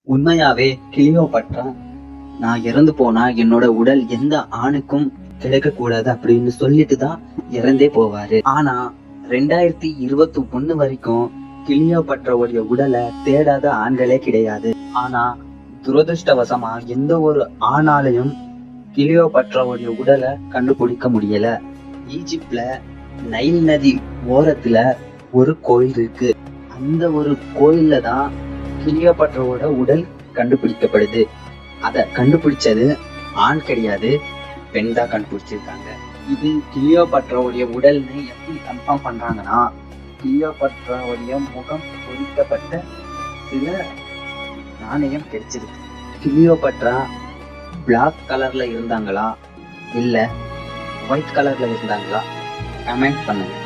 உண்மையாவே கிளியோபட்ரா நான் இறந்து போனா என்னோட உடல் எந்த ஆணுக்கும் கிடைக்க கூடாது அப்படின்னு சொல்லிட்டு தான் இறந்தே போவாரு. ஆனா 2021 வரைக்கும் கிளியோபட்ராவுடைய உடலை தேடாத ஆண்களே கிடையாது. ஆனா துரதிருஷ்டவசமா எந்த ஒரு ஆணாலையும் கிளியோபட்ராவுடைய உடலை கண்டுபிடிக்க முடியல. ஈஜிப்ட்ல நைல் நதி ஓரத்துல ஒரு கோயில் இருக்கு. அந்த ஒரு கோயில்ல தான் கிளியோபட்ராவோட உடல் கண்டுபிடிக்கப்படுது. அத கண்டுபிடிச்சது ஆண் கிடையாது, பெண் தான் கண்டுபிடிச்சிருக்காங்க. இது கிளியோபட்ராவுடைய உடல்னு எப்படி கன்ஃபார்ம் பண்றாங்கன்னா, கிளியோபட்ராவுடைய முகம் பொறிக்கப்பட்ட சில நாணயம் கிடைச்சிருக்கு. கிளியோபட்ரா பிளாக் கலர்ல இருந்தாங்களா இல்ல ஒயிட் கலர்ல இருந்தாங்களா? கமெண்ட் பண்ணுங்க.